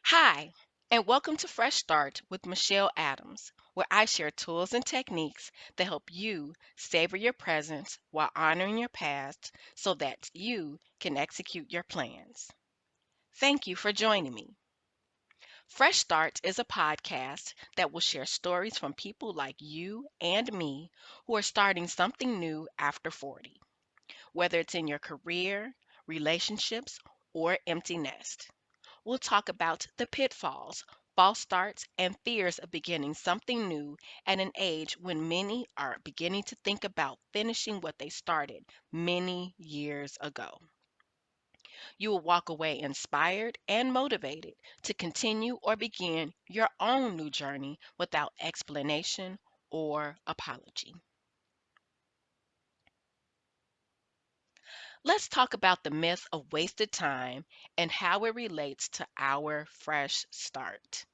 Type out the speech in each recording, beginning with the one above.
Hi, and welcome to Fresh Start with Michelle Adams, where I share tools and techniques that help you savor your present while honoring your past so that you can execute your plans. Thank you for joining me. Fresh Start is a podcast that will share stories from people like you and me who are starting something new after 40, whether it's in your career, relationships, or empty nest. We'll talk about the pitfalls, false starts, and fears of beginning something new at an age when many are beginning to think about finishing what they started many years ago. You will walk away inspired and motivated to continue or begin your own new journey without explanation or apology. Let's talk about the myth of wasted time and how it relates to our fresh start.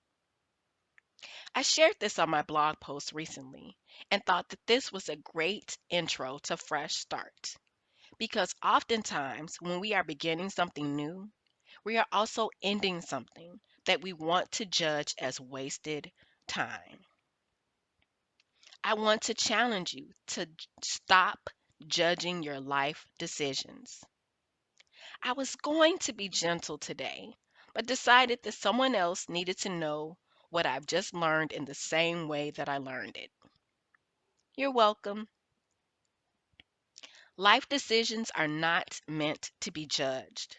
I shared this on my blog post recently and thought that this was a great intro to Fresh Start because oftentimes when we are beginning something new, we are also ending something that we want to judge as wasted time. I want to challenge you to stop judging your life decisions. I was going to be gentle today, but decided that someone else needed to know what I've just learned in the same way that I learned it. You're welcome. Life decisions are not meant to be judged,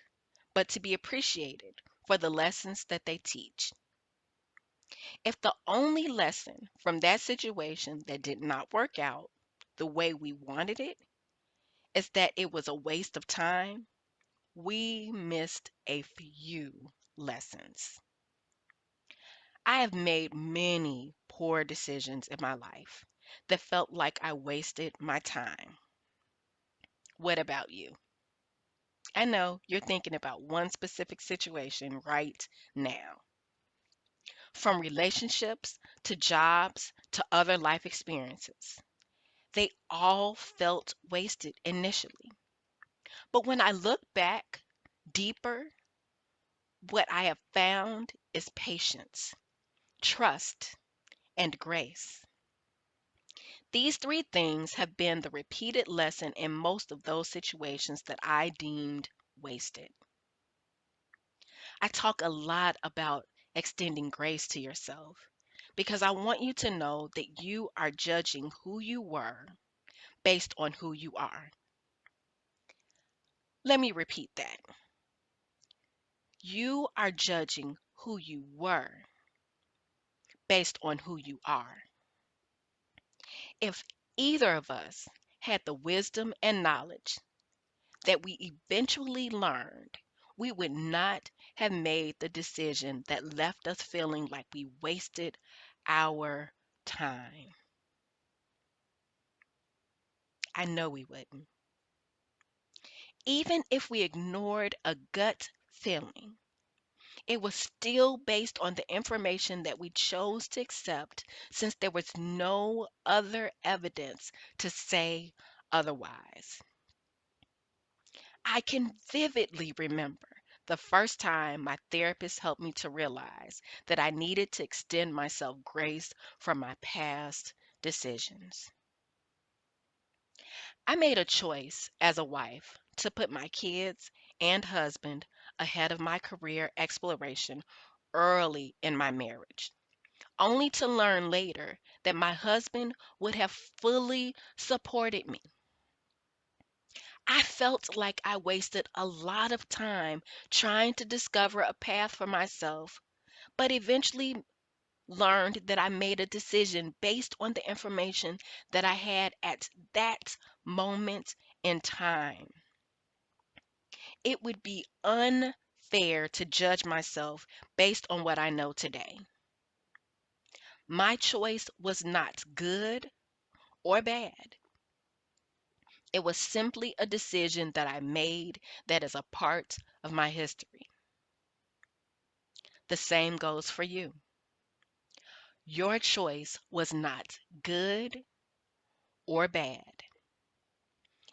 but to be appreciated for the lessons that they teach. If the only lesson from that situation that did not work out the way we wanted it is that it was a waste of time, we missed a few lessons. I have made many poor decisions in my life that felt like I wasted my time. What about you? I know you're thinking about one specific situation right now. From relationships to jobs to other life experiences, they all felt wasted initially. But when I look back deeper, what I have found is patience, trust, and grace. These three things have been the repeated lesson in most of those situations that I deemed wasted. I talk a lot about extending grace to yourself because I want you to know that you are judging who you were based on who you are. Let me repeat that. You are judging who you were based on who you are. If either of us had the wisdom and knowledge that we eventually learned, we would not have made the decision that left us feeling like we wasted our time. I know we wouldn't. Even if we ignored a gut feeling, it was still based on the information that we chose to accept since there was no other evidence to say otherwise. I can vividly remember the first time my therapist helped me to realize that I needed to extend myself grace from my past decisions. I made a choice as a wife to put my kids and husband ahead of my career exploration early in my marriage, only to learn later that my husband would have fully supported me. I felt like I wasted a lot of time trying to discover a path for myself, but eventually learned that I made a decision based on the information that I had at that moment in time. It would be unfair to judge myself based on what I know today. My choice was not good or bad. It was simply a decision that I made that is a part of my history. The same goes for you. Your choice was not good or bad.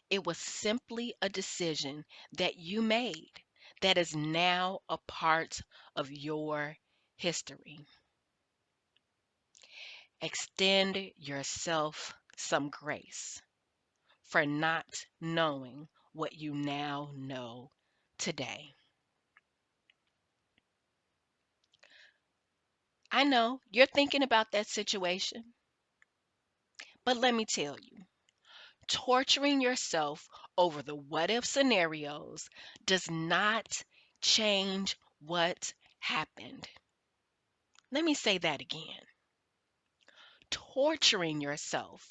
It was simply a decision that you made that is now a part of your history. Extend yourself some grace for not knowing what you now know today. I know you're thinking about that situation, but let me tell you, torturing yourself over the what if scenarios does not change what happened. Let me say that again. Torturing yourself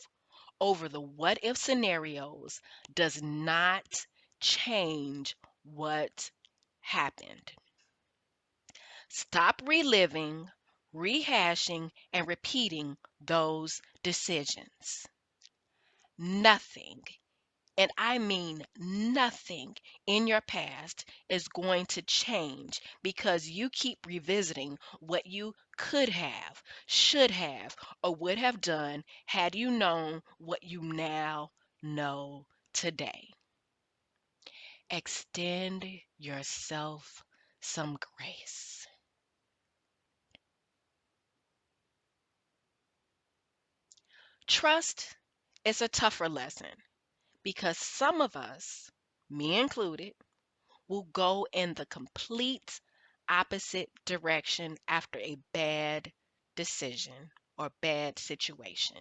over the what if scenarios does not change what happened. Stop reliving, rehashing, and repeating those decisions. Nothing, and I mean nothing, in your past is going to change because you keep revisiting what you could have, should have, or would have done had you known what you now know today. Extend yourself some grace. Trust is a tougher lesson because some of us, me included, will go in the complete opposite direction after a bad decision or bad situation.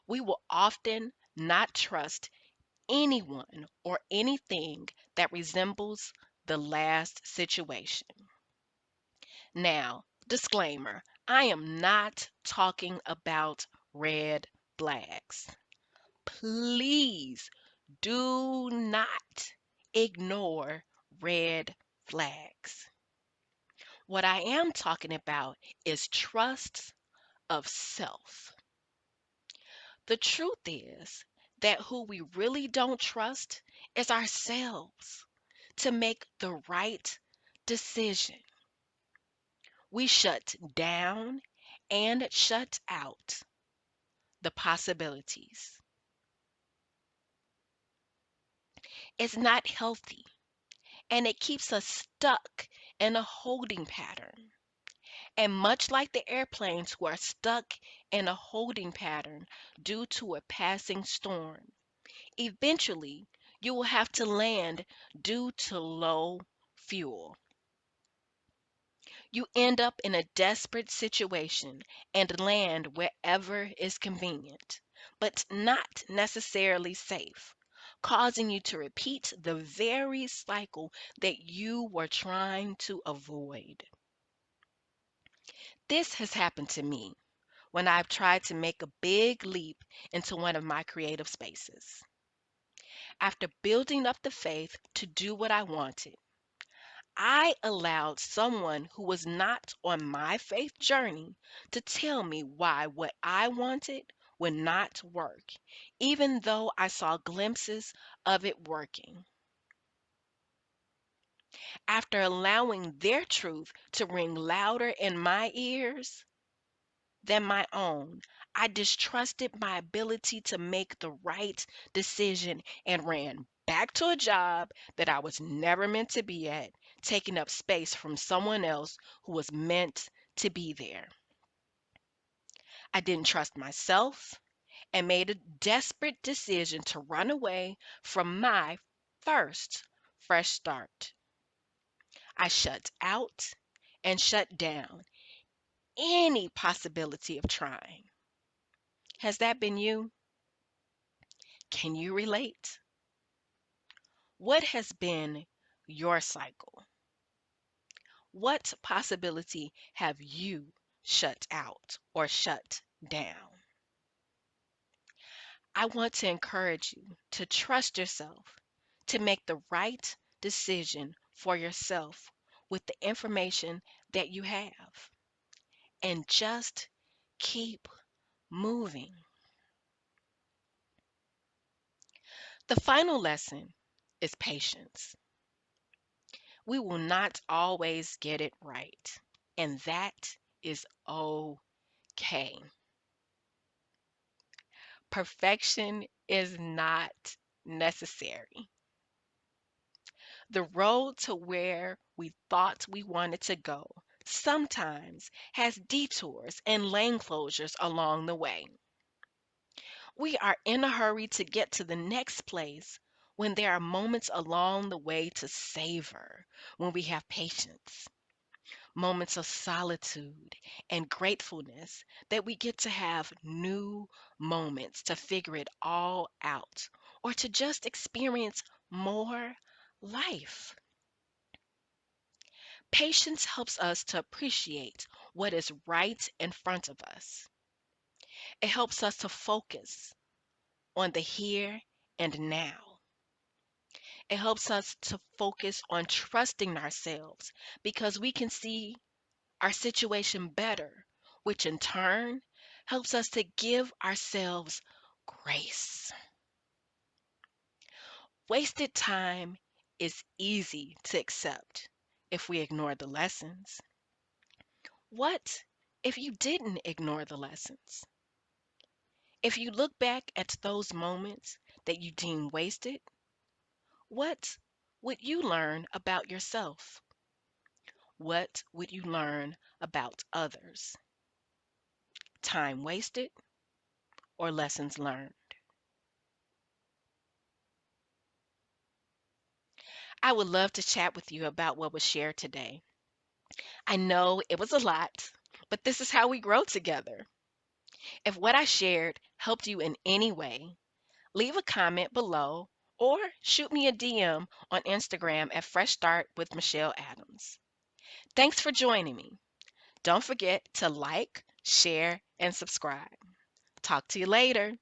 We will often not trust anyone or anything that resembles the last situation. Now, disclaimer, I am not talking about red flags. Please do not ignore red flags. What I am talking about is trust of self. The truth is that who we really don't trust is ourselves to make the right decision. We shut down and shut out the possibilities. It's not healthy and it keeps us stuck in a holding pattern. And much like the airplanes who are stuck in a holding pattern due to a passing storm, eventually you will have to land due to low fuel. You end up in a desperate situation and land wherever is convenient, but not necessarily safe, causing you to repeat the very cycle that you were trying to avoid. This has happened to me when I've tried to make a big leap into one of my creative spaces. After building up the faith to do what I wanted, I allowed someone who was not on my faith journey to tell me why what I wanted would not work, even though I saw glimpses of it working. After allowing their truth to ring louder in my ears than my own, I distrusted my ability to make the right decision and ran back to a job that I was never meant to be at, taking up space from someone else who was meant to be there. I didn't trust myself and made a desperate decision to run away from my first fresh start. I shut out and shut down any possibility of trying. Has that been you? Can you relate? What has been your cycle? What possibility have you shut out or shut down? I want to encourage you to trust yourself, to make the right decision for yourself with the information that you have, and just keep moving. The final lesson is patience. We will not always get it right, and that is okay. Perfection is not necessary. The road to where we thought we wanted to go sometimes has detours and lane closures along the way. We are in a hurry to get to the next place when there are moments along the way to savor, when we have patience, moments of solitude and gratefulness that we get to have new moments to figure it all out or to just experience more life. Patience helps us to appreciate what is right in front of us. It helps us to focus on the here and now. It helps us to focus on trusting ourselves because we can see our situation better, which in turn helps us to give ourselves grace. Wasted time is easy to accept if we ignore the lessons. What if you didn't ignore the lessons? If you look back at those moments that you deem wasted, what would you learn about yourself? What would you learn about others? Time wasted or lessons learned? I would love to chat with you about what was shared today. I know it was a lot, but this is how we grow together. If what I shared helped you in any way, leave a comment below or shoot me a DM on Instagram at Fresh Start with Michelle Adams. Thanks for joining me. Don't forget to like, share, and subscribe. Talk to you later.